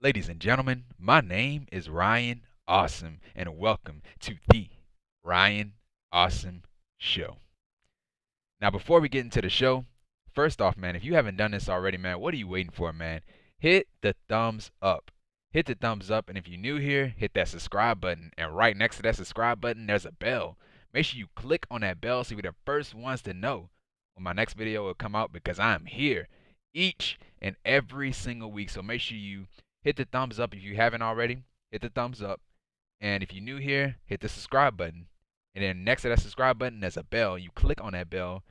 Ladies and gentlemen, my name is Ryan Awesome, and welcome to the Ryan Awesome Show. Now, before we get into the show, first off, man, if you haven't done this already, man, what are you waiting for, man? Hit the thumbs up. Hit the thumbs up, and if you're new here, hit that subscribe button. And right next to that subscribe button, there's a bell. Make sure you click on that bell so you're the first ones to know when my next video will come out because I'm here each and every single week. So make sure you hit the thumbs up if you haven't already. Hit the thumbs up. And if you're new here, hit the subscribe button. And then next to that subscribe button, there's a bell. You click on that bell.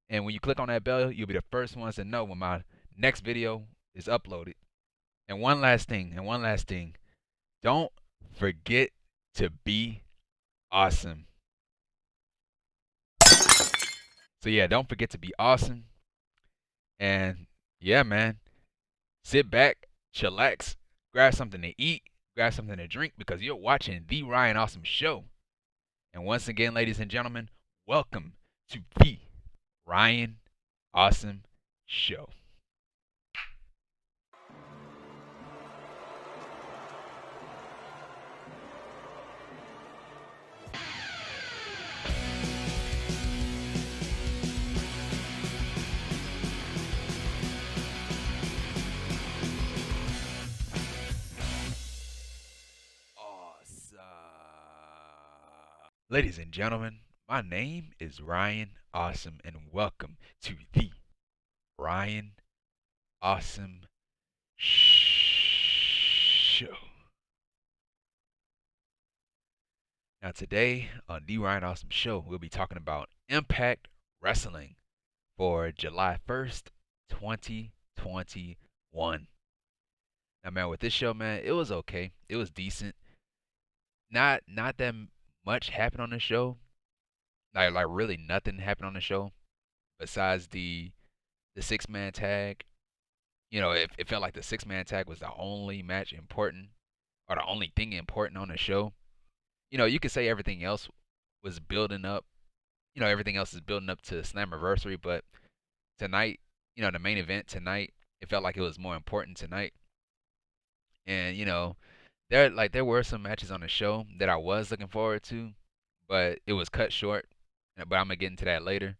And when you click on that bell, you'll be the first ones to know when my next video is uploaded. And one last thing, don't forget to be awesome. So yeah, don't forget to be awesome. And yeah, man, sit back, chillax, grab something to eat, grab something to drink because you're watching the Ryan Awesome Show. And once again, ladies and gentlemen, welcome to the Ryan Awesome Show. Ladies and gentlemen, my name is Ryan Awesome, and welcome to the Ryan Awesome Show. Now, today on the Ryan Awesome Show, we'll be talking about Impact Wrestling for July 1st, 2021. Now, man, with this show, man, it was okay. It was decent. Not that much happened on the show. Like really nothing happened on the show besides the 6-man tag. You know, it felt like the 6-man tag was the only match important or the only thing important on the show. You know, you could say everything else was building up. You know, everything else is building up to Slammiversary, but tonight, you know, the main event tonight, it felt like it was more important tonight. And you know, there were some matches on the show that I was looking forward to, but it was cut short. But I'm gonna get into that later.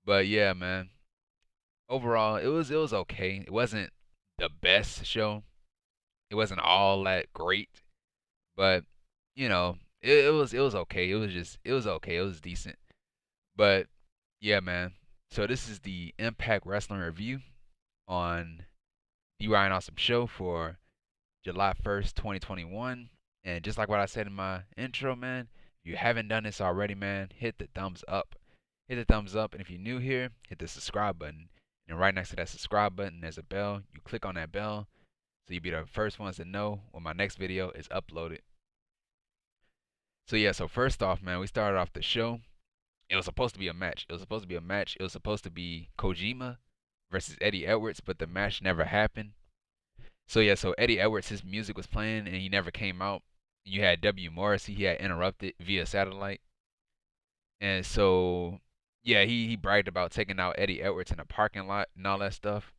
But yeah, man. Overall, it was okay. It wasn't the best show. It wasn't all that great, but you know, it was okay. It was okay. It was decent. But yeah, man. So this is the Impact Wrestling review on the Ryan Awesome Show for July 1st, 2021. And just like what I said in my intro, man, if you haven't done this already, man, hit the thumbs up. Hit the thumbs up. And if you're new here, hit the subscribe button. And right next to that subscribe button, there's a bell. You click on that bell so you'll be the first ones to know when my next video is uploaded. So yeah, so first off, man, we started off the show. It was supposed to be a match. It was supposed to be a match. It was supposed to be Kojima versus Eddie Edwards, but the match never happened. So yeah, so Eddie Edwards, his music was playing and he never came out. You had W. Morrissey, he had interrupted via satellite. And so yeah, he bragged about taking out Eddie Edwards in a parking lot and all that stuff.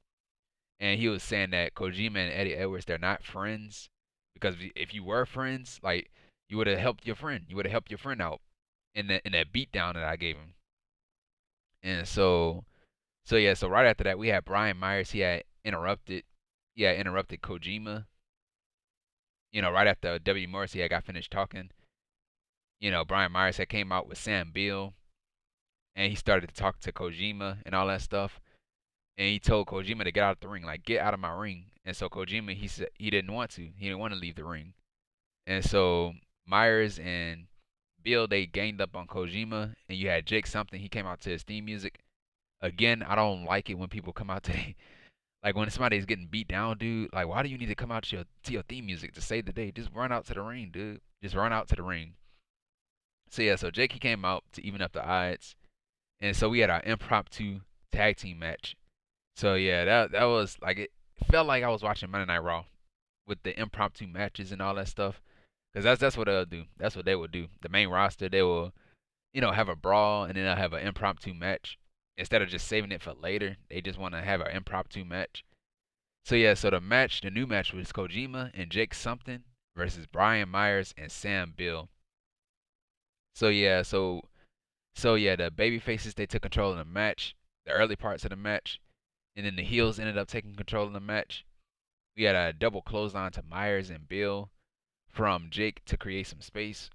And he was saying that Kojima and Eddie Edwards, they're not friends. Because if you were friends, like you would have helped your friend. You would have helped your friend out in that beatdown that I gave him. And so yeah, so right after that we had Brian Myers, he had interrupted Kojima. You know, right after W. Morrissey had got finished talking, you know, Brian Myers had came out with Sam Beale, and he started to talk to Kojima and all that stuff. And he told Kojima to get out of the ring, like get out of my ring. And so Kojima, he said he didn't want to. He didn't want to leave the ring. And so Myers and Beale, they ganged up on Kojima, and you had Jake something. He came out to his theme music. Again, I don't like it when people come out to like when somebody's getting beat down, dude. Like, why do you need to come out to your theme music to save the day? Just run out to the ring, dude. Just run out to the ring. So yeah, so Jake he came out to even up the odds, and so we had our impromptu tag team match. So yeah, that was like it felt like I was watching Monday Night Raw with the impromptu matches and all that stuff. Cause that's what they'll do. That's what they will do. The main roster, they will, you know, have a brawl and then they'll have an impromptu match instead of just saving it for later. They just want to have an impromptu match. So yeah, so the new match was Kojima and Jake Something versus Brian Myers and Sam Beale. So yeah, so yeah, the baby faces they took control of the match, the early parts of the match, and then the heels ended up taking control of the match. We had a double clothesline to Myers and Beale from Jake to create some space.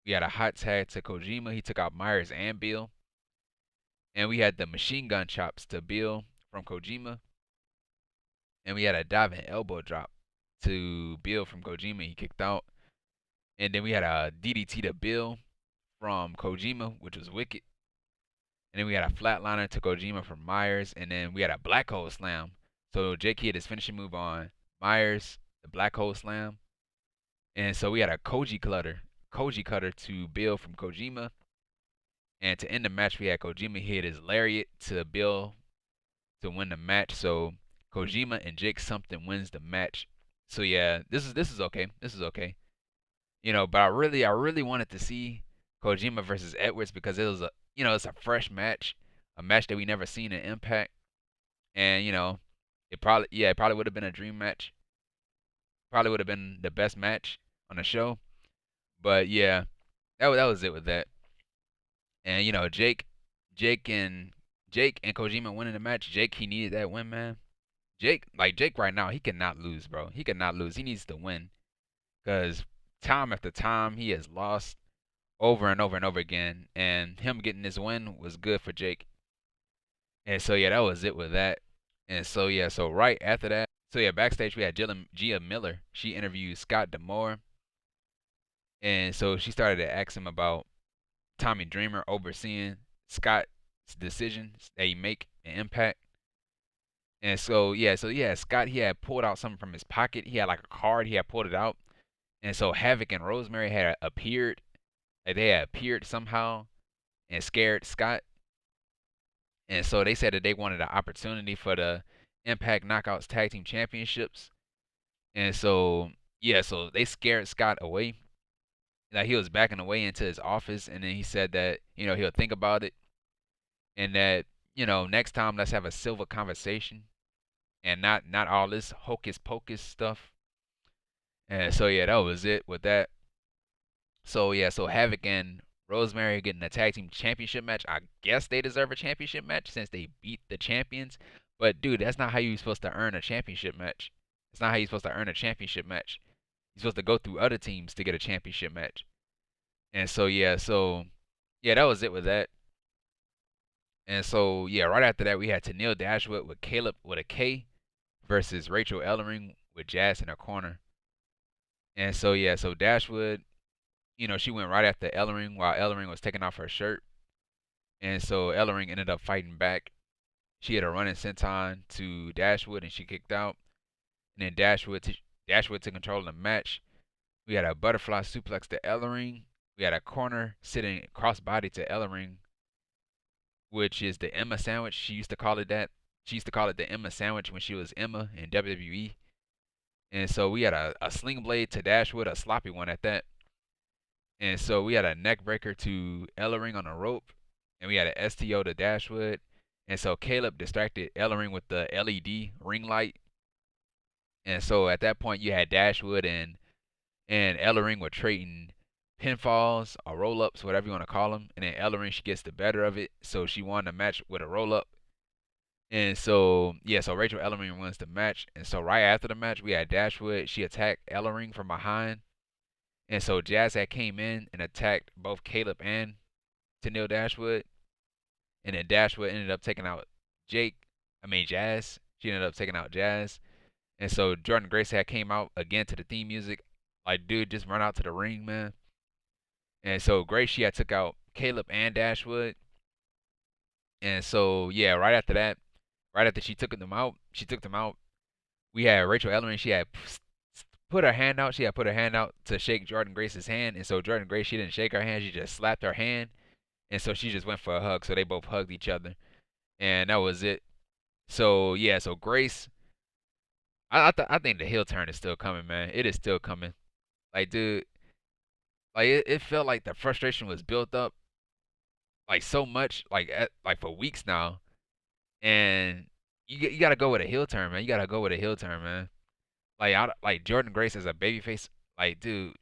We had a hot tag to Kojima. He took out Myers and Beale. And we had the machine gun chops to Beale from Kojima. And we had a diving elbow drop to Beale from Kojima. He kicked out. And then we had a DDT to Beale from Kojima, which was wicked. And then we had a flatliner to Kojima from Myers. And then we had a black hole slam. So Jake hit his finishing move on Myers, the black hole slam. And so we had a Koji cutter to Beale from Kojima. And to end the match, we had Kojima hit his lariat to Beale to win the match. So Kojima and Jake Something wins the match. So yeah, this is okay. This is okay. But I really wanted to see Kojima versus Edwards because it was it's a fresh match, a match that we never seen in Impact, and it probably would have been a dream match. Probably would have been the best match on the show. But yeah, that was it with that. And Jake and Kojima winning the match. Jake, he needed that win, man. Jake right now, he cannot lose, bro. He cannot lose. He needs to win because time after time he has lost over and over and over again, and him getting this win was good for Jake. And so yeah, that was it with that. And so yeah, so right after that, so yeah, backstage we had Gia Miller. She interviewed Scott D'Amore, and so she started to ask him about Tommy Dreamer overseeing Scott's decisions that he make an impact. And so yeah, Scott he had pulled out something from his pocket. He had like a card. He had pulled it out, and so Havoc and Rosemary had appeared. Like they had appeared somehow and scared Scott. And so they said that they wanted an opportunity for the Impact Knockouts Tag Team Championships. And so yeah, so they scared Scott away. Like he was backing away into his office, and then he said that he'll think about it, and that next time let's have a civil conversation and not all this hocus pocus stuff. And so yeah, that was it with that. So yeah, so Havoc and Rosemary getting a tag team championship match. I guess they deserve a championship match since they beat the champions. But dude, that's not how you're supposed to earn a championship match. It's not how you're supposed to earn a championship match. You're supposed to go through other teams to get a championship match. And so yeah, that was it with that. And so yeah, right after that we had Tenille Dashwood with Kaleb with a K versus Rachael Ellering with Jazz in her corner. And so yeah, so Dashwood, she went right after Ellering while Ellering was taking off her shirt. And so Ellering ended up fighting back. She had a running senton to Dashwood and she kicked out. And then Dashwood took control of the match. We had a butterfly suplex to Ellering. We had a corner sitting crossbody to Ellering, which is the Emma sandwich. She used to call it that. She used to call it the Emma sandwich when she was Emma in WWE. And so we had a sling blade to Dashwood, a sloppy one at that. And so we had a neck breaker to Ellering on a rope. And we had an STO to Dashwood. And so Kaleb distracted Ellering with the LED ring light. And so at that point you had Dashwood and Ellering were trading pinfalls or roll ups, whatever you want to call them. And then Ellering, she gets the better of it. So she won the match with a roll up. And so yeah, so Rachael Ellering wins the match. And so right after the match we had Dashwood. She attacked Ellering from behind. And so Jazz had came in and attacked both Kaleb and Tenille Dashwood. And then Dashwood ended up taking out Jazz. She ended up taking out Jazz. And so Jordan Grace had came out again to the theme music. Like, dude, just run out to the ring, man. And so Grace, she had took out Kaleb and Dashwood. And so, yeah, right after that, right after she took them out, we had Rachael Ellering. She had put her hand out. She had put her hand out to shake Jordan Grace's hand. And so Jordan Grace, she didn't shake her hand. She just slapped her hand. And so she just went for a hug. So they both hugged each other. And that was it. So, yeah, so Grace, I think the heel turn is still coming, man. It is still coming. Like, dude, like it felt like the frustration was built up like so much, like for weeks now. And you gotta go with a heel turn, man. You gotta go with a heel turn, man. Like Jordan Grace as a babyface. Like, dude,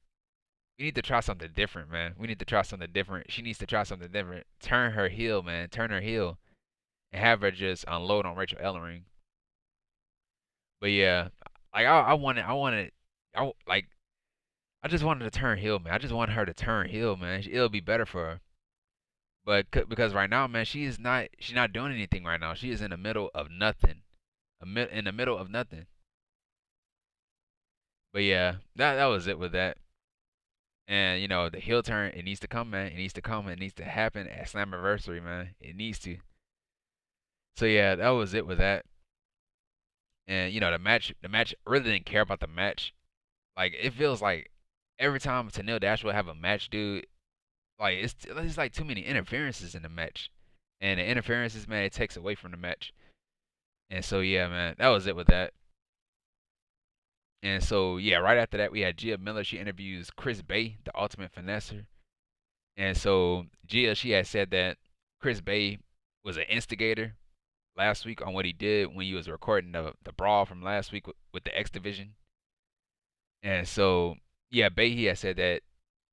we need to try something different, man. We need to try something different. She needs to try something different. Turn her heel, man. Turn her heel and have her just unload on Rachael Ellering. But yeah, like I just wanted to turn heel, man. I just want her to turn heel, man. It'll be better for her. But because right now, man, she's not doing anything right now. She is in the middle of nothing. In the middle of nothing. But yeah, that was it with that. And the heel turn, it needs to come, man. It needs to come. It needs to happen at Slammiversary, man. It needs to. So yeah, that was it with that. And the match I really didn't care about the match. Like it feels like every time Tenille Dashwood have a match, dude, like it's like too many interferences in the match. And the interferences, man, it takes away from the match. And so yeah, man, that was it with that. And so yeah, right after that we had Gia Miller. She interviews Chris Bey, the Ultimate Finesser. And so Gia, she had said that Chris Bey was an instigator last week on what he did when he was recording the brawl from last week with the X Division. And so yeah, Bey, he had said that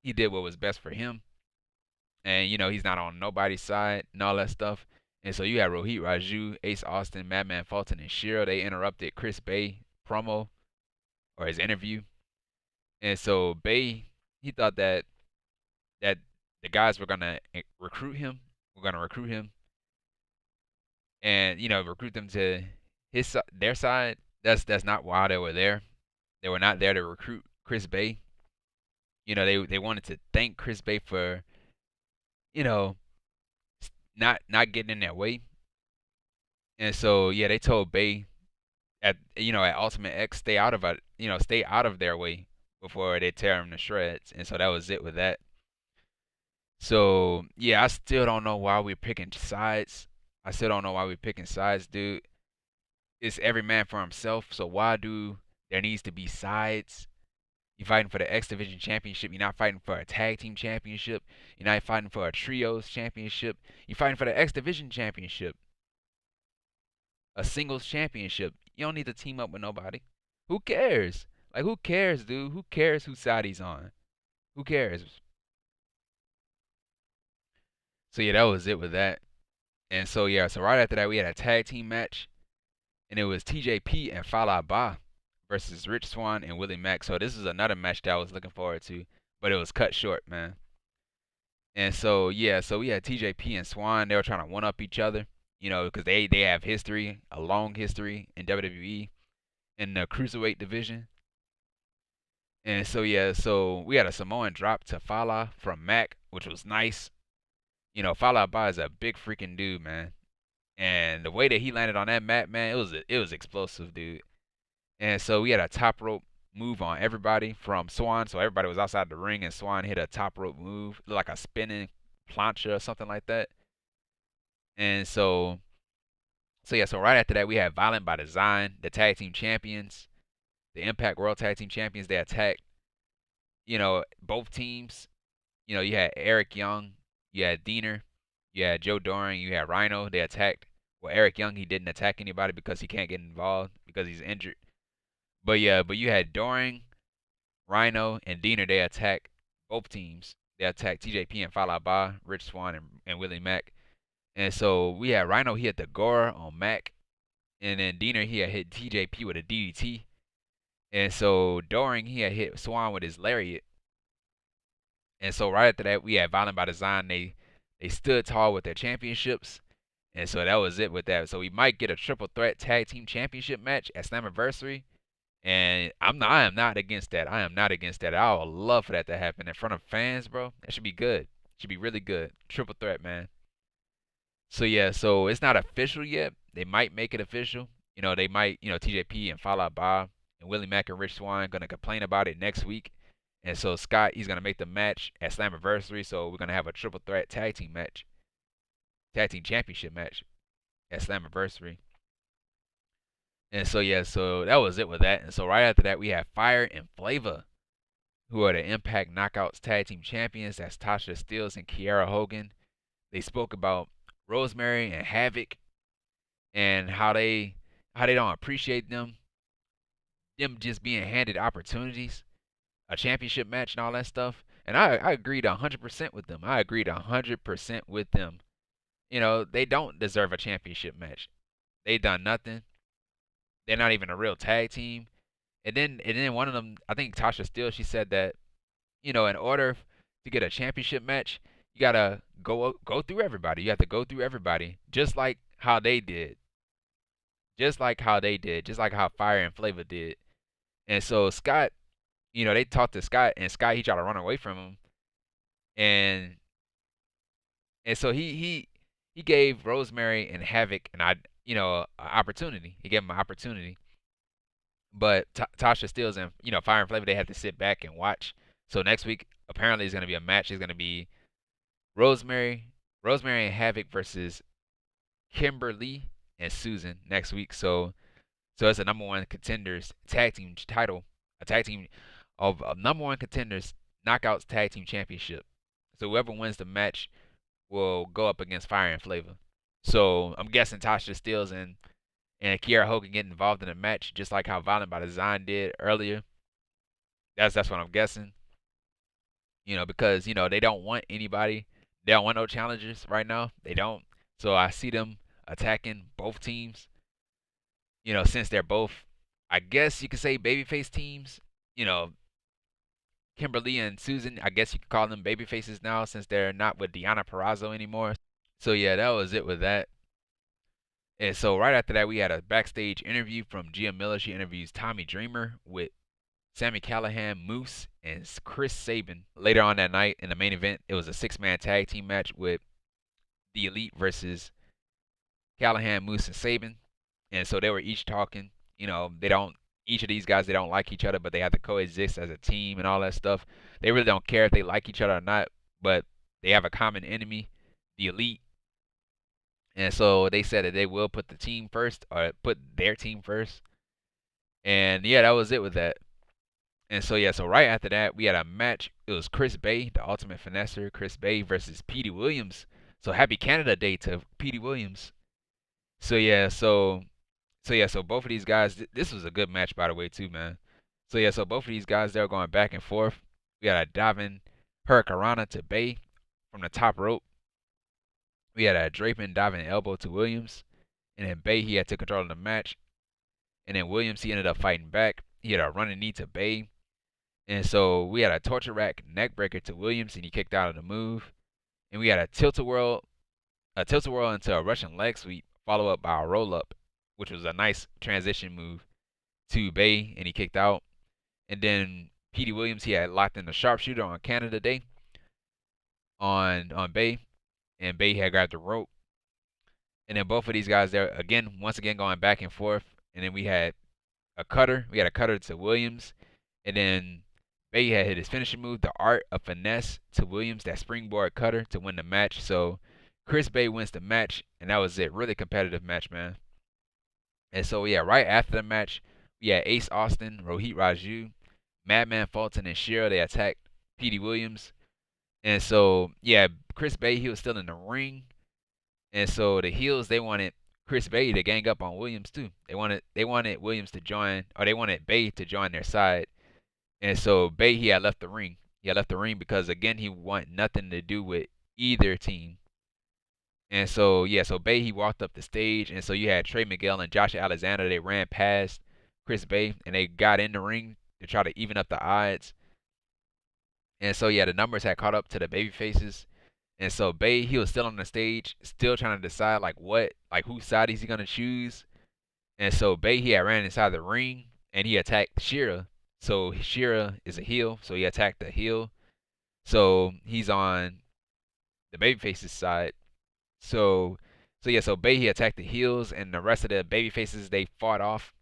he did what was best for him, and he's not on nobody's side and all that stuff. And so you had Rohit Raju, Ace Austin, Madman Fulton, and Shiro. They interrupted Chris Bey promo or his interview. And so Bey, he thought that the guys were gonna recruit him. We're gonna recruit him, and recruit them to their side. That's not why they were there. They were not there to recruit Chris Bey. They wanted to thank Chris Bey for you know not getting in their way. And so yeah, they told Bey at Ultimate X stay out of it, stay out of their way before they tear him to shreds. And so that was it with that. So yeah, I still don't know why we're picking sides. I still don't know why we're picking sides, dude. It's every man for himself. So why do there needs to be sides? You're fighting for the X Division Championship. You're not fighting for a Tag Team Championship. You're not fighting for a Trios Championship. You're fighting for the X Division Championship. A singles championship. You don't need to team up with nobody. Who cares? Like, who cares, dude? Who cares whose side he's on? Who cares? So yeah, that was it with that. And so yeah, so right after that we had a tag team match, and it was TJP and Fallah Bahh versus Rich Swann and Willie Mack. So this is another match that I was looking forward to, but it was cut short, man. And so yeah, so we had TJP and Swann. They were trying to one up each other, because they have history, a long history in WWE in the cruiserweight division. And so yeah, so we had a Samoan drop to Fallah from Mack, which was nice. Fallah Bahh is a big freaking dude, man. And the way that he landed on that mat, man, it was explosive, dude. And so we had a top rope move on everybody from Swann. So everybody was outside the ring, and Swann hit a top rope move, like a spinning plancha or something like that. And so yeah, so right after that we had Violent by Design, the tag team champions, the Impact World Tag Team Champions. They attacked, both teams. You had Eric Young, you had Diener, you had Joe Doring, you had Rhino. They attacked. Well, Eric Young, he didn't attack anybody because he can't get involved because he's injured. But yeah, but you had Doring, Rhino, and Diener. They attacked both teams. They attacked TJP and Fallah Bahh, Rich Swann, and Willie Mack. And so we had Rhino, he had the Gore on Mack. And then Diener, he had hit TJP with a DDT. And so Doring, he had hit Swann with his lariat. And so right after that, we had Violent by Design. They stood tall with their championships. And so that was it with that. So we might get a triple threat tag team championship match at Slammiversary. And I am not against that. I am not against that. I would love for that to happen in front of fans, bro. That should be good. Should be really good. Triple threat, man. So yeah, so it's not official yet. They might make it official. They might, TJP and Fallah Bahh and Willie Mack and Rich Swann gonna complain about it next week. And so Scott, he's gonna make the match at Slammiversary. So we're gonna have a triple threat tag team match, tag team championship match at Slammiversary. And so yeah, so that was it with that. And so right after that, we have Fire and Flava, who are the Impact Knockouts tag team champions. That's Tasha Steelz and Kiera Hogan. They spoke about Rosemary and Havoc and how they how they don't appreciate them just being handed opportunities, a championship match and all that stuff. And I agreed 100% with them. I agreed 100% with them. They don't deserve a championship match. They done nothing. They're not even a real tag team. And then one of them, I think Tasha Steelz, she said that in order to get a championship match, you gotta go through everybody. You have to go through everybody, just like how they did, just like how Fire and Flava did. And so Scott, they talked to Scott, and Scott he tried to run away from him, and so he gave Rosemary and Havoc an opportunity. He gave him an opportunity, but Tasha Steelz and Fire and Flava they had to sit back and watch. So next week apparently is gonna be a match. It's gonna be Rosemary, Rosemary and Havoc versus Kimber Lee and Susan next week. So it's a number one contenders tag team title, a tag team of number one contenders knockouts tag team championship. So whoever wins the match will go up against Fire and Flava. So I'm guessing Tasha Steelz and Kiera Hogan get involved in the match, just like how Violent by Design did earlier. That's what I'm guessing. Because they don't want anybody. They don't want no challengers right now. They don't. So I see them attacking both teams. Since they're both, I guess you could say babyface teams. You know, Kimber Lee and Susan, I guess you could call them babyfaces now since they're not with Deonna Purrazzo anymore. So yeah, that was it with that. And so right after that, we had a backstage interview from Gia Miller. She interviews Tommy Dreamer with Sami Callihan, Moose, and Chris Sabin. Later on that night, in the main event, it was a six-man tag team match with the Elite versus Callihan, Moose, and Sabin. And so they were each talking. Each of these guys, they don't like each other, but they have to coexist as a team and all that stuff. They really don't care if they like each other or not, but they have a common enemy, the Elite. And so they said that they will put the team first, or put their team first. And yeah, that was it with that. And so yeah, so right after that, we had a match. It was Chris Bey, the Ultimate Finesser, Chris Bey versus Petey Williams. So happy Canada Day to Petey Williams. So yeah, so both of these guys, this was a good match by the way too, man. So yeah, so both of these guys they were going back and forth. We had a diving Hurricanrana to Bey from the top rope. We had a draping diving elbow to Williams, and then Bey he had to control the match, and then Williams he ended up fighting back. He had a running knee to Bey, and so we had a torture rack neck breaker to Williams, and he kicked out of the move. And we had a tilt-a-whirl into a Russian leg sweep, followed up by a roll up, which was a nice transition move to Bey, and he kicked out. And then Petey Williams he had locked in the sharpshooter on Canada Day on Bey, and Bey had grabbed the rope. And then both of these guys there again, once again going back and forth. And then we had a cutter. We had a cutter to Williams, and then Bey had hit his finishing move, the Art of Finesse to Williams, that springboard cutter to win the match. So Chris Bey wins the match, and that was it. Really competitive match, man. And so yeah, right after the match, we had Ace Austin, Rohit Raju, Madman Fulton, and Shera. They attacked Petey Williams. And so yeah, Chris Bey he was still in the ring. And so the heels they wanted Chris Bey to gang up on Williams too. They wanted Williams to join, or they wanted Bey to join their side. And so Bey he had left the ring. He had left the ring because again he wanted nothing to do with either team. And so yeah, so Bey he walked up the stage, and so you had Trey Miguel and Josh Alexander. They ran past Chris Bey and they got in the ring to try to even up the odds. And so yeah, the numbers had caught up to the baby faces. And so Bey he was still on the stage, still trying to decide whose side is he gonna choose. And so Bey he had ran inside the ring and he attacked Shera. So Shera is a heel, so he attacked the heel. So he's on the babyface's side. So yeah, so Bey he attacked the heels, and the rest of the babyfaces they fought off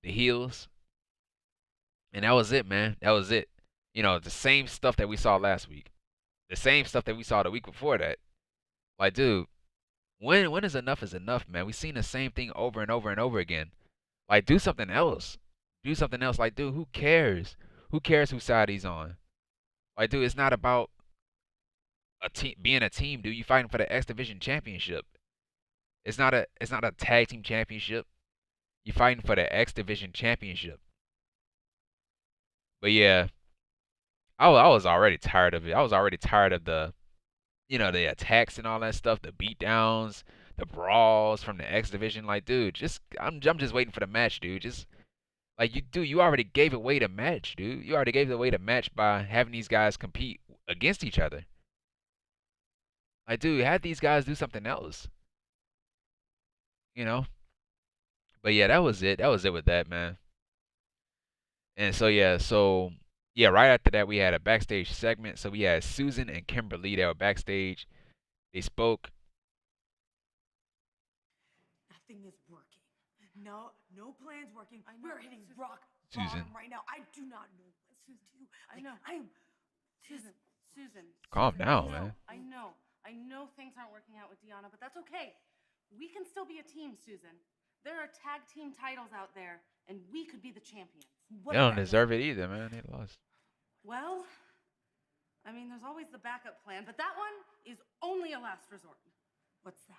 the heels, and that was it, man. That was it. The same stuff that we saw last week, the same stuff that we saw the week before that. Like, dude, when is enough, man? We've seen the same thing over and over and over again. Like, do something else. Do something else. Like, dude, who cares? Who cares whose side he's on? Like, dude, it's not about being a team, dude. You fighting for the X Division Championship. It's not a tag team championship. You fighting for the X Division Championship. But yeah, I was already tired of it. I was already tired of the attacks and all that stuff, the beatdowns, the brawls from the X Division. Like, dude, I'm just waiting for the match, dude. Just like you already gave away the match, dude. You already gave away the match by having these guys compete against each other. Like, dude, have these guys do something else, you know? But yeah, that was it. That was it with that, man. And so yeah, right after that we had a backstage segment. So we had Susan and Kimber Lee that were backstage. They spoke. Nothing is working. No plan's working. We're hitting rock Susan. bottom right now. I do not know what to do. I know. I am. Susan. Calm down, man. I know things aren't working out with Deanna, but that's okay. We can still be a team, Susan. There are tag team titles out there, and we could be the champions. They don't deserve it either, man. They lost. Well, I mean, there's always the backup plan, but that one is only a last resort. What's that?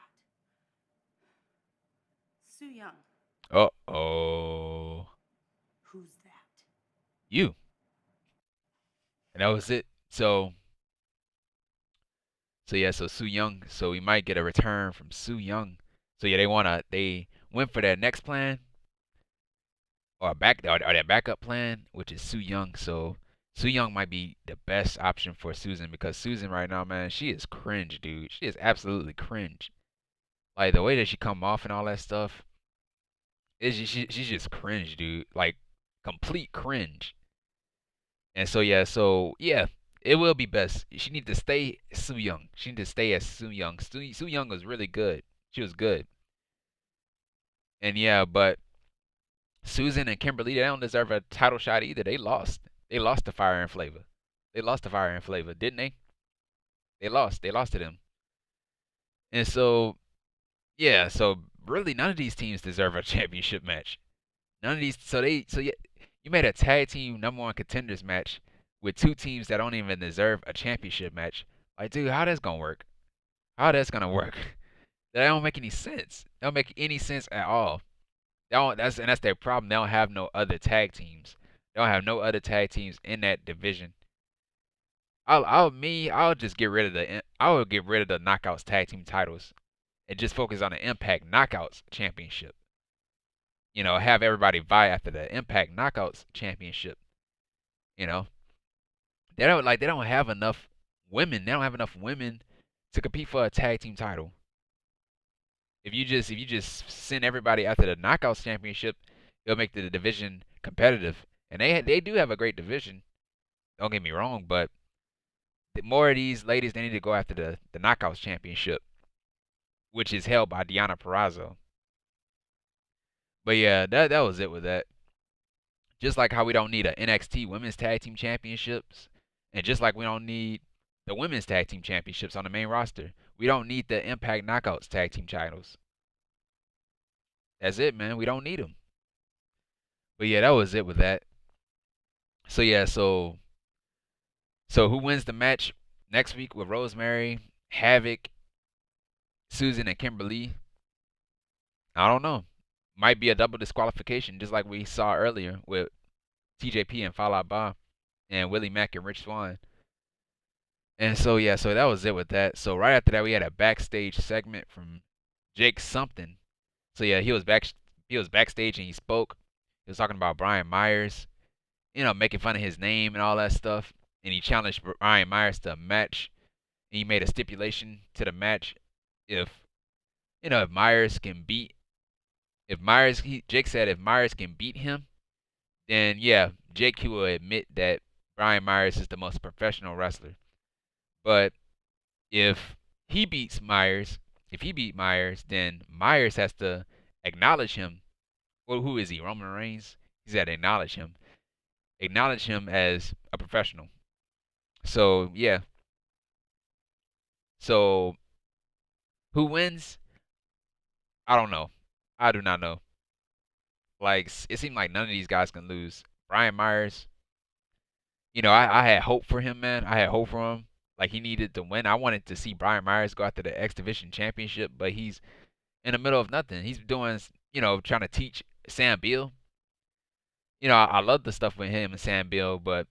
Su Yung. Uh-oh. Who's that? You. And that was it. So yeah, so Su Yung. So we might get a return from Su Yung. So yeah, they went for their next plan. Or their backup plan, which is Su Yung. So Su Yung might be the best option for Susan because Susan right now, man, she is cringe, dude. She is absolutely cringe. Like the way that she come off and all that stuff, she's just cringe, dude. Like complete cringe. And so yeah, it will be best. She need to stay Su Yung. She need to stay as Su Yung. Su Yung was really good. She was good. And yeah, but Susan and Kimber Lee, they don't deserve a title shot either. They lost. They lost to Fire and Flava. They lost to Fire and Flava, didn't they? They lost. They lost to them. And so, yeah, so really none of these teams deserve a championship match. None of these. So yeah, you made a tag team #1 contenders match with two teams that don't even deserve a championship match. Like, dude, how that's gonna work? How that's gonna work? That don't make any sense. That don't make any sense at all. That's their problem. They don't have no other tag teams. They don't have no other tag teams in that division. I'll just get rid of I will get rid of the Knockouts tag team titles and just focus on the Impact Knockouts championship. You know, have everybody vie after the Impact Knockouts championship. You know, they don't have enough women. They don't have enough women to compete for a tag team title. If you just send everybody after the Knockouts championship, it'll make the division competitive. And they do have a great division. Don't get me wrong, but the more of these ladies, they need to go after the Knockouts championship, which is held by Deonna Purrazzo. But yeah, that was it with that. Just like how we don't need a NXT Women's Tag Team Championships, and just like we don't need the Women's Tag Team Championships on the main roster, we don't need the Impact Knockouts Tag Team titles. That's it, man. We don't need them. But yeah, that was it with that. So yeah, so who wins the match next week with Rosemary, Havoc, Susan, and Kimber Lee? I don't know. Might be a double disqualification, just like we saw earlier with TJP and Fallah Bahh and Willie Mack and Rich Swann. And so yeah, so that was it with that. So right after that, we had a backstage segment from Jake something. So yeah, he was backstage and he spoke. He was talking about Brian Myers, you know, making fun of his name and all that stuff. And he challenged Brian Myers to a match. And he made a stipulation to the match if Myers can beat Jake said if Myers can beat him, then yeah, Jake will admit that Brian Myers is the most professional wrestler. But if he beat Myers, then Myers has to acknowledge him. Well, who is he? Roman Reigns? He's got to acknowledge him. Acknowledge him as a professional. So yeah. So who wins? I don't know. I do not know. Like, it seemed like none of these guys can lose. Brian Myers, you know, I had hope for him, man. I had hope for him. Like, he needed to win. I wanted to see Brian Myers go after the X Division Championship, but he's in the middle of nothing. He's doing, you know, trying to teach Sam Beale. I love the stuff with him and Sam Beale, but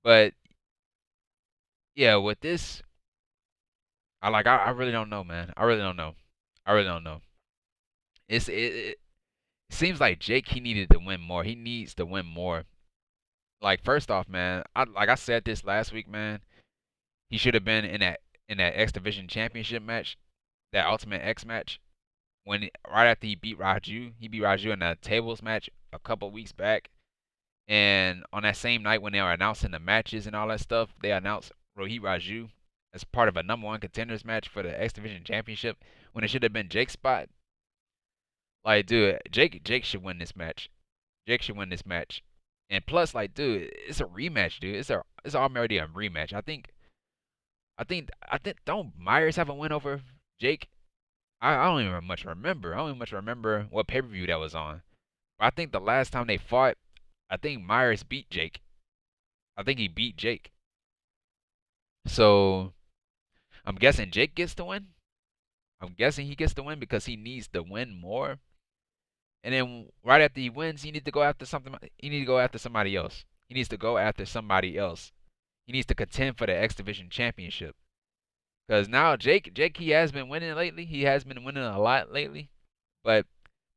but yeah, with this, I really don't know, man. I really don't know. I really don't know. It seems like Jake he needed to win more. He needs to win more. Like first off, man, I said this last week, man. He should have been in that X Division Championship match, that Ultimate X match. Right after he beat Raju in a tables match a couple weeks back. And on that same night when they were announcing the matches and all that stuff, they announced Rohit Raju as part of a number one contenders match for the X Division Championship when it should have been Jake's spot. Like, dude, Jake should win this match. Jake should win this match. And plus, like, dude, it's a rematch, dude. It's already a rematch. I think don't Myers have a win over Jake? I don't even much remember. I don't even much remember what pay per view that was on. But I think the last time they fought, I think Myers beat Jake. I think he beat Jake. So I'm guessing Jake gets to win. I'm guessing he gets to win because he needs to win more. And then right after he wins, he needs to go after something. He needs to go after somebody else. He needs to go after somebody else. He needs to contend for the X Division Championship. Because now Jake, he has been winning lately. He has been winning a lot lately. But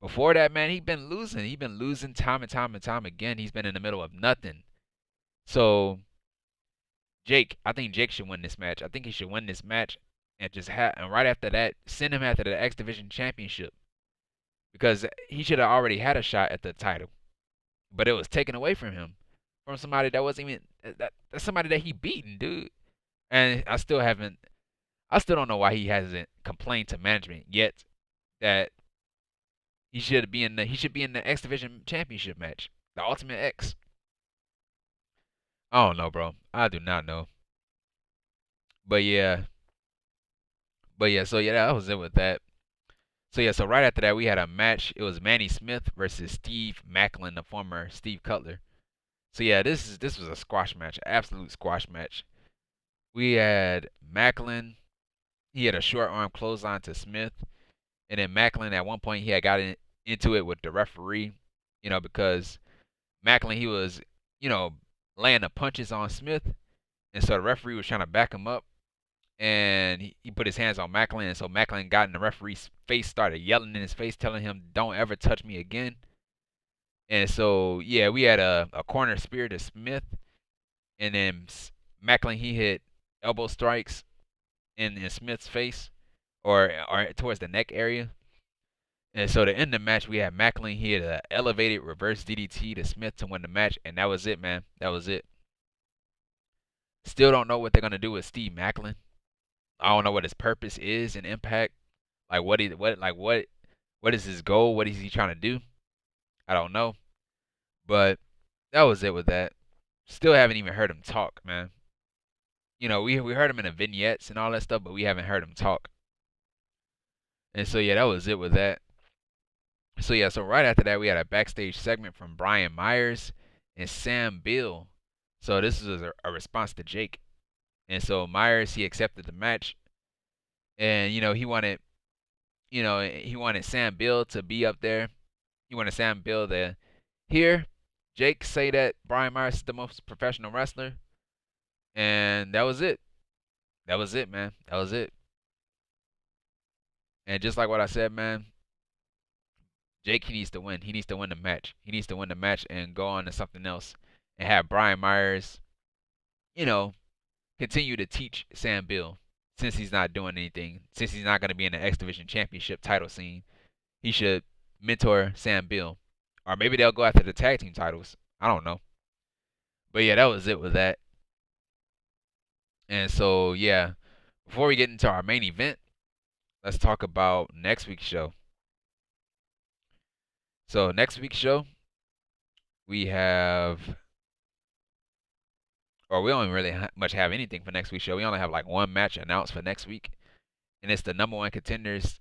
before that, man, he's been losing. He's been losing time and time and time again. He's been in the middle of nothing. So I think Jake should win this match. I think he should win this match and and right after that, send him after the X Division Championship because he should have already had a shot at the title, but it was taken away from him from somebody that wasn't even that's somebody that he beaten, dude. And I still don't know why he hasn't complained to management yet that he should be in the X Division Championship match, the Ultimate X. I don't know, bro. I do not know. But yeah. So yeah, that was it with that. So yeah, so right after that we had a match. It was Manny Smith versus Steve Maclin, the former Steve Cutler. So yeah, this was a squash match, an absolute squash match. We had Maclin. He had a short arm clothesline to Smith, and then Maclin at one point he had into it with the referee, because Maclin he was, laying the punches on Smith, and so the referee was trying to back him up, and he put his hands on Maclin, and so Maclin got in the referee's face, started yelling in his face, telling him, "Don't ever touch me again." And so yeah, we had a corner spear to Smith, and then Maclin he hit elbow strikes in Smith's face, or towards the neck area. And so to end the match, we had Maclin. He had an elevated reverse DDT to Smith to win the match, and that was it, man. That was it. Still don't know what they're gonna do with Steve Maclin. I don't know what his purpose is in Impact. Like what is his goal? What is he trying to do? I don't know. But that was it with that. Still haven't even heard him talk, man. We heard him in the vignettes and all that stuff, but we haven't heard him talk. And so yeah, that was it with that. So yeah, so right after that we had a backstage segment from Brian Myers and Sam Beale. So this is a response to Jake. And so Myers he accepted the match, and he wanted Sam Beale to be up there. He wanted Sam Beale to hear Jake say that Brian Myers is the most professional wrestler, and that was it. That was it, man. That was it. And just like what I said, man, Jake he needs to win. He needs to win the match. He needs to win the match and go on to something else and have Brian Myers, you know, continue to teach Sam Beale since he's not doing anything. Since he's not going to be in the X Division Championship title scene, he should mentor Sam Beale. Or maybe they'll go after the tag team titles. I don't know. But yeah, that was it with that. And so, yeah, before we get into our main event, let's talk about next week's show. So, next week's show, we have, or we don't really much have anything for next week's show. We only have like one match announced for next week, and it's the number one contenders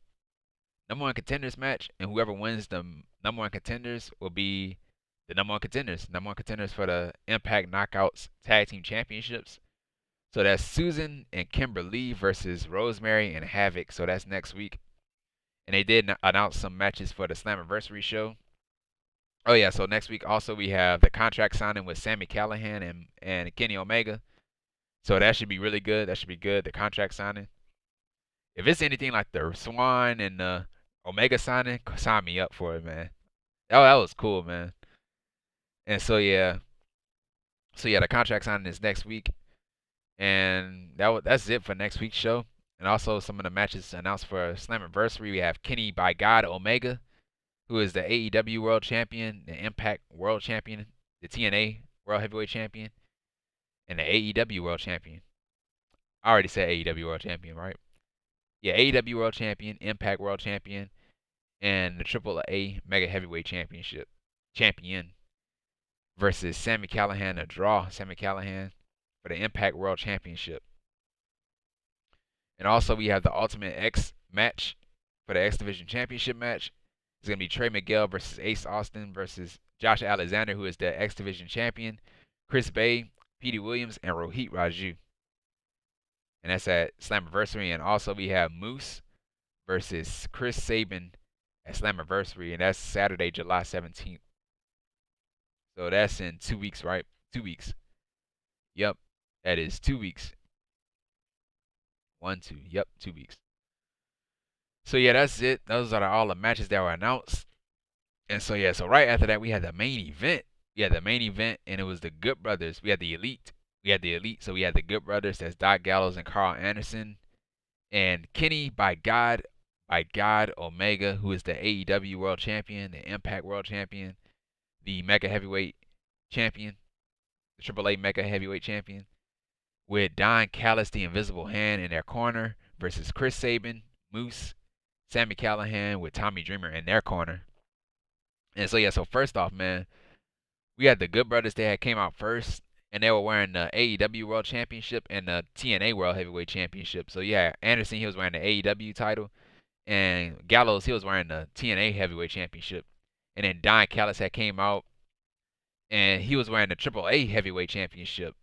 match, and whoever wins the number one contenders will be the number one contenders for the Impact Knockouts Tag Team Championships. So that's Susan and Kimber Lee versus Rosemary and Havoc. So that's next week. And they did announce some matches for the Slammiversary show. Oh yeah, so next week also we have the contract signing with Sami Callihan and Kenny Omega. So that should be really good. That should be good. The contract signing. If it's anything like the Swann and the Omega signing, sign me up for it, man. Oh, that was cool, man. And so yeah, the contract signing is next week, and that's it for next week's show. And also some of the matches announced for Slammiversary. We have Kenny by God Omega, who is the AEW World Champion, the Impact World Champion, the TNA World Heavyweight Champion, and the AEW World Champion. I already said AEW World Champion, right? Yeah, AEW World Champion, Impact World Champion, and the AAA Mega Heavyweight Championship champion versus Sami Callihan, a draw. Sami Callihan for the Impact World Championship. And also we have the Ultimate X match for the X Division Championship match. It's gonna be Trey Miguel versus Ace Austin versus Josh Alexander, who is the X Division champion, Chris Bey, Petey Williams, and Rohit Raju. And that's at Slammiversary. And also we have Moose versus Chris Sabin at Slammiversary, and that's Saturday, July 17th. So that's in 2 weeks, right? 2 weeks. Yep, that is 2 weeks. 1, 2. Yep, 2 weeks. So yeah, that's it. Those are all the matches that were announced. And so yeah, so right after that we had the main event. We had the main event, and it was the Good Brothers. We had the Elite. So we had the Good Brothers. That's Doc Gallows and Karl Anderson, and Kenny by God Omega, who is the AEW World Champion, the Impact World Champion, the Mega Heavyweight Champion, the AAA Mega Heavyweight Champion, with Don Callis, the Invisible Hand, in their corner versus Chris Sabin, Moose, Sami Callihan with Tommy Dreamer in their corner. And so yeah, so first off, man, we had the Good Brothers. They had came out first, and they were wearing the AEW World Championship and the TNA World Heavyweight Championship. So yeah, Anderson, he was wearing the AEW title, and Gallows, he was wearing the TNA Heavyweight Championship. And then Don Callis had came out, and he was wearing the AAA Heavyweight Championship.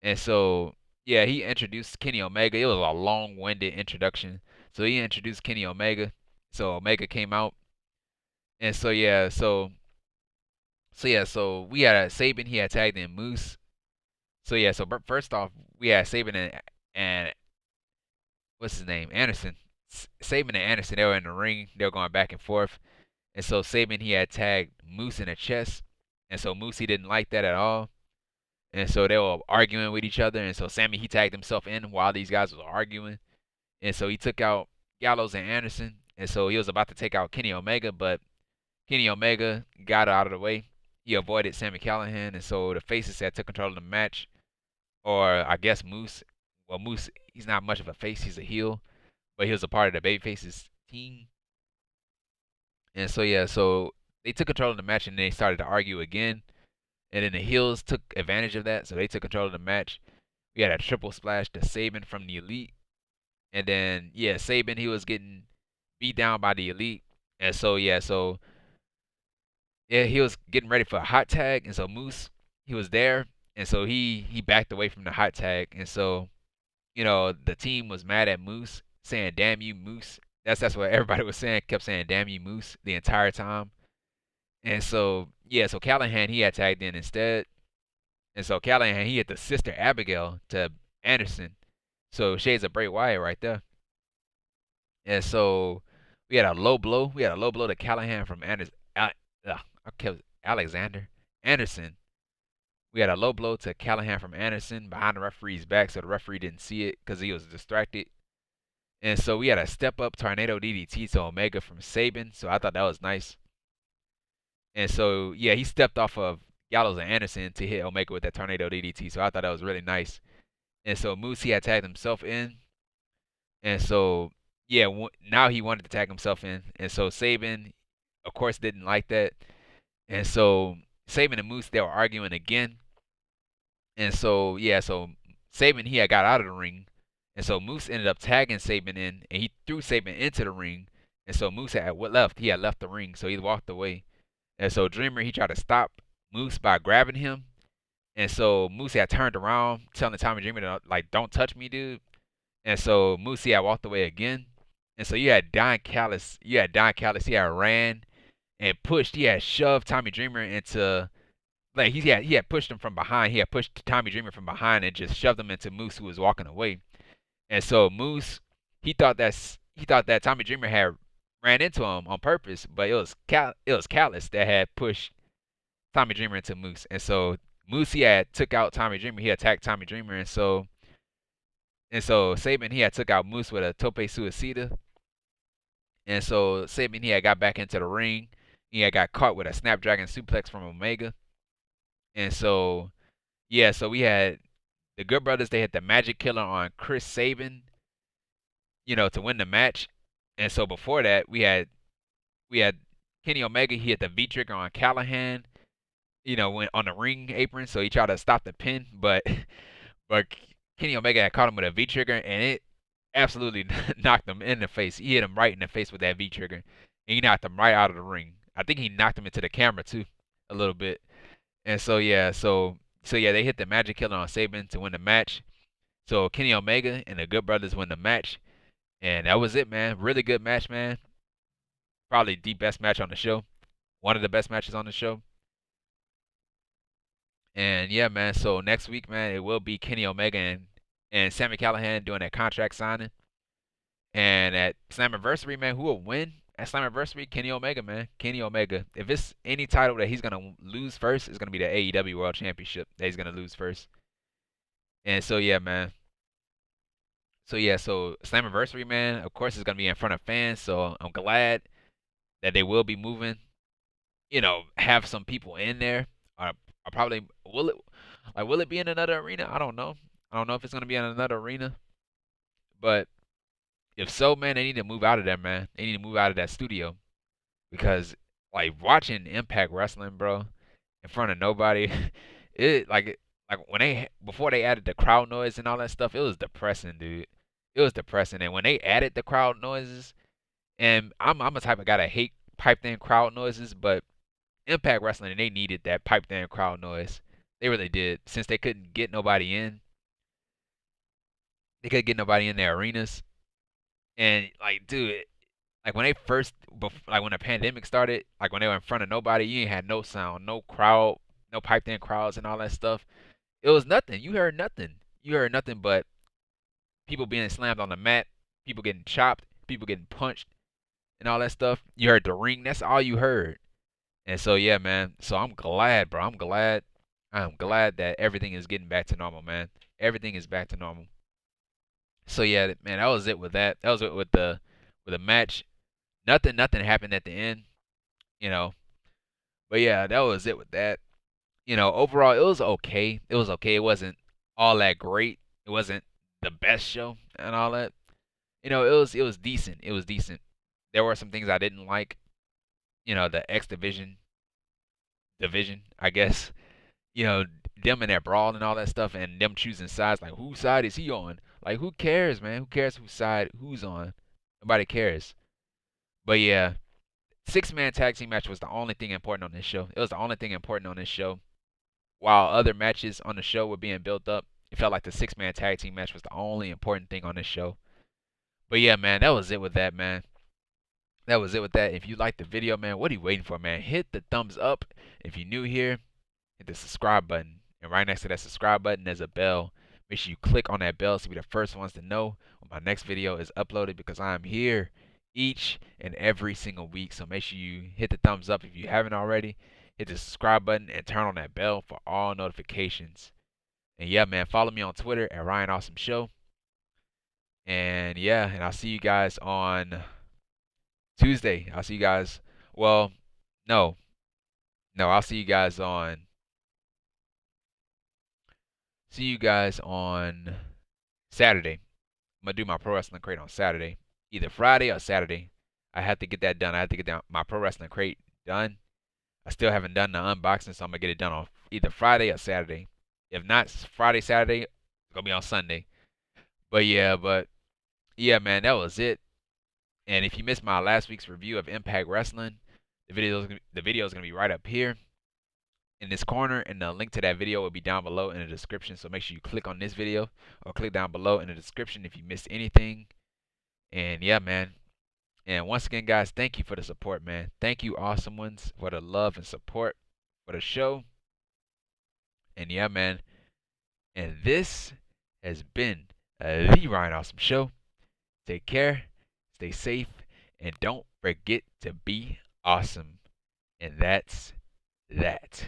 And so yeah, he introduced Kenny Omega. It was a long-winded introduction. So he introduced Kenny Omega. So Omega came out, and so yeah, so we had Sabin. He had tagged in Moose. So yeah, so first off, we had Sabin and what's his name, Anderson. Sabin and Anderson, they were in the ring. They were going back and forth. And so Sabin, he had tagged Moose in the chest. And so Moose, he didn't like that at all. And so they were arguing with each other. And so Sami, he tagged himself in while these guys were arguing. And so he took out Gallows and Anderson. And so he was about to take out Kenny Omega, but Kenny Omega got out of the way. He avoided Sami Callihan. And so the faces had took control of the match. Or I guess Moose. Well, Moose, he's not much of a face. He's a heel. But he was a part of the Babyface's team. And so yeah, so they took control of the match, and they started to argue again. And then the heels took advantage of that, so they took control of the match. We had a triple splash to Sabin from the Elite. And then yeah, Sabin, he was getting beat down by the Elite. And so yeah, he was getting ready for a hot tag, and so Moose, he was there, and so he backed away from the hot tag. And so, the team was mad at Moose, saying damn you Moose. That's what everybody was saying, kept saying damn you Moose the entire time. And so yeah, so Callihan, he had tagged in instead. And so Callihan, he hit the sister Abigail to Anderson. So shades of Bray Wyatt right there. And so we had a low blow. We had a low blow to Callihan from Alexander Anderson. We had a low blow to Callihan from Anderson behind the referee's back, so the referee didn't see it because he was distracted. And so we had a step up tornado DDT to Omega from Sabin, so I thought that was nice. And so yeah, he stepped off of Gallows and Anderson to hit Omega with that tornado DDT, so I thought that was really nice. And so Moose, he had tagged himself in. And so yeah, now he wanted to tag himself in. And so Sabin, of course, didn't like that. And so Sabin and Moose, they were arguing again. And so yeah, so Sabin, he had got out of the ring. And so Moose ended up tagging Sabin in, and he threw Sabin into the ring. And so Moose had left. He had left the ring, so he walked away. And so Dreamer, he tried to stop Moose by grabbing him. And so Moose had turned around, telling Tommy Dreamer to, like, don't touch me, dude. And so Moose, he had walked away again. And so you had Don Callis. You had Don Callis. He had ran and pushed. He had shoved Tommy Dreamer into like he had pushed him from behind. He had pushed Tommy Dreamer from behind and just shoved him into Moose, who was walking away. And so Moose, he thought that Tommy Dreamer had ran into him on purpose, but it was Callis that had pushed Tommy Dreamer into Moose. And so Moose, he had took out Tommy Dreamer. He attacked Tommy Dreamer, and so Sabin, he had took out Moose with a tope suicida. And so Sabin, he had got back into the ring. He had got caught with a Snapdragon suplex from Omega. And so yeah, so we had the Good Brothers. They had the Magic Killer on Chris Sabin, to win the match. And so before that, we had Kenny Omega. He had the V trigger on Callihan, went on the ring apron. So he tried to stop the pin, but but Kenny Omega had caught him with a V trigger, and it absolutely knocked him in the face. He hit him right in the face with that V trigger, and he knocked him right out of the ring. I think he knocked him into the camera too, a little bit. And so yeah, so yeah, they hit the Magic Killer on Sabin to win the match. So Kenny Omega and the Good Brothers win the match, and that was it, man. Really good match, man. Probably the best match on the show. One of the best matches on the show. And yeah, man. So next week, man, it will be Kenny Omega and Sami Callihan doing that contract signing. And at Slammiversary, man, who will win at Slammiversary? Kenny Omega, man. Kenny Omega. If it's any title that he's gonna lose first, it's gonna be the AEW World Championship that he's gonna lose first. And so yeah, man. So yeah, so Slammiversary, man, of course, is gonna be in front of fans. So I'm glad that they will be moving. Have some people in there. Or probably will it be in another arena? I don't know. I don't know if it's gonna be in another arena. But if so, man, they need to move out of there, man. They need to move out of that studio because like watching Impact Wrestling, bro, in front of nobody, it like when they before they added the crowd noise and all that stuff, it was depressing, dude. It was depressing, and when they added the crowd noises, and I'm a type of guy that hate piped in crowd noises, but Impact Wrestling, they needed that piped in crowd noise. They really did, since they couldn't get nobody in. They couldn't get nobody in their arenas, and like, dude, like when they first, like when the pandemic started, like when they were in front of nobody, you ain't had no sound, no crowd, no piped in crowds and all that stuff. It was nothing. You heard nothing. You heard nothing but people being slammed on the mat, people getting chopped, people getting punched, and all that stuff. You heard the ring. That's all you heard. And so yeah, man. So I'm glad, bro. I'm glad. I'm glad that everything is getting back to normal, man. Everything is back to normal. So yeah, man. That was it with that. That was it with the match. Nothing happened at the end, you know. But yeah, that was it with that. Overall it was okay. It was okay. It wasn't all that great. It wasn't the best show and all that. It was decent. It was decent. There were some things I didn't like. The X division, I guess. Them and their brawl and all that stuff, and them choosing sides. Like, whose side is he on? Like, who cares, man? Who cares whose side who's on? Nobody cares. But yeah, 6-man tag team match was the only thing important on this show. It was the only thing important on this show. While other matches on the show were being built up, it felt like the 6-man tag team match was the only important thing on this show. But yeah, man, that was it with that, man. That was it with that. If you liked the video, man, what are you waiting for, man? Hit the thumbs up. If you're new here, hit the subscribe button. And right next to that subscribe button, there's a bell. Make sure you click on that bell so you're the first ones to know when my next video is uploaded, because I'm here each and every single week. So make sure you hit the thumbs up if you haven't already. Hit the subscribe button and turn on that bell for all notifications. And yeah, man, follow me on Twitter at Ryan Awesome Show. And yeah, and I'll see you guys on Tuesday. I'll see you guys. Well, no. No, I'll see you guys on Saturday. I'm gonna do my pro wrestling crate on Saturday. Either Friday or Saturday. I have to get that done. I have to get my pro wrestling crate done. I still haven't done the unboxing, so I'm gonna get it done on either Friday or Saturday. If not Friday, Saturday, it's gonna be on Sunday. But yeah, man, that was it. And if you missed my last week's review of Impact Wrestling, the video is gonna be right up here in this corner, and the link to that video will be down below in the description. So make sure you click on this video or click down below in the description if you missed anything. And yeah, man, And once again, guys, thank you for the support, man. Thank you, awesome ones, for the love and support for the show. And yeah, man. And this has been the Ryan Awesome Show. Take care, stay safe, and don't forget to be awesome. And that's that.